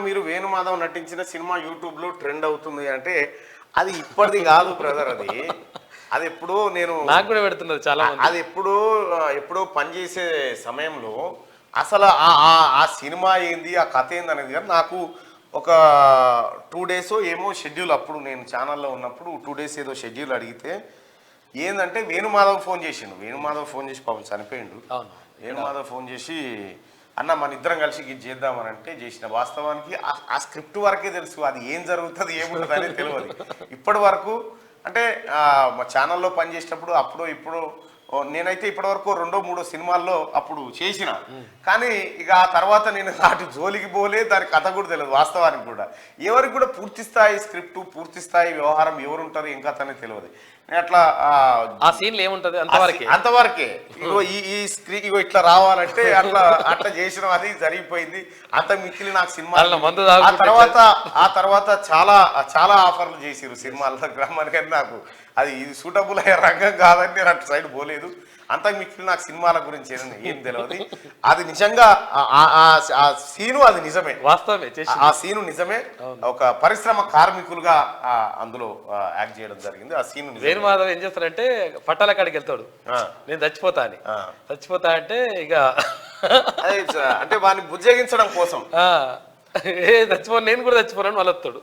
మీరు వేణుమాధవ్ నటించిన cinema YouTube లో ట్రెండ్ అవుతుంది అంటే అది ఇప్పటిది కాదు బ్రదర్. అది ఎప్పుడో నేను నాకు కూడా పెడుతున్నారు చాలా మంది. అది ఎప్పుడో పనిచేసే సమయంలో అసలు ఆ సినిమా ఏంది, ఆ కథ ఏంది అనేది కానీ నాకు ఒక 2 days ఏమో షెడ్యూల్, అప్పుడు నేను ఛానల్లో ఉన్నప్పుడు 2 days ఏదో షెడ్యూల్ అడిగితే ఏంటంటే వేణుమాధవ్ ఫోన్ చేసి పాపం చనిపోయిండు. వేణుమాధవ్ ఫోన్ చేసి అన్న మన ఇద్దరం కలిసి ఇది చేద్దామని అంటే చేసిన. వాస్తవానికి ఆ స్క్రిప్ట్ వరకే తెలుసు, అది ఏం జరుగుతుంది ఏముంటుంది అనేది తెలియదు ఇప్పటి వరకు. అంటే మా ఛానల్లో పనిచేసేటప్పుడు అప్పుడు ఇప్పుడు నేనైతే ఇప్పటివరకు 2-3 సినిమాల్లో అప్పుడు చేసిన, కానీ ఇక ఆ తర్వాత నేను వాటి జోలికి పోలే, దాని కథ కూడా తెలియదు వాస్తవానికి కూడా. ఎవరికి కూడా పూర్తి స్థాయి స్క్రిప్ట్, పూర్తి స్థాయి వ్యవహారం ఎవరు ఉంటారు ఏం కథ అనేది తెలియదు. నేను అట్లా ఆ సీన్లు ఏముంటది అంతవరకే ఈ స్క్రీన్ ఇగో ఇట్లా రావాలంటే అట్లా చేసిన, అది జరిగిపోయింది. అంత మిక్కిలి నాకు సినిమా ఆ తర్వాత చాలా ఆఫర్లు చేసిరు సినిమాల్లో గ్రామానికి. నాకు అది ఇది సూటబుల్ అయ్యే రంగం కాదని నేను అటు సైడ్ పోలేదు. అంత మిక్కిలి నాకు సినిమాల గురించి ఏం తెలియదు. అది నిజంగా ఆ సీను అది నిజమే, వాస్తవమే, ఆ సీను నిజమే. ఒక పరిశ్రమ కార్మికులుగా అందులో యాక్ట్ చేయడం జరిగింది. ఆ సీను వేణుమాధవ్ ఏం చేస్తారంటే పట్టాల కాడికి వెళ్తాడు, నేను చచ్చిపోతా అంటే ఇక అంటే వాడిని బుజ్జగించడం కోసం చచ్చిపోను, నేను కూడా చచ్చిపోను అని వాళ్ళు వస్తాడు.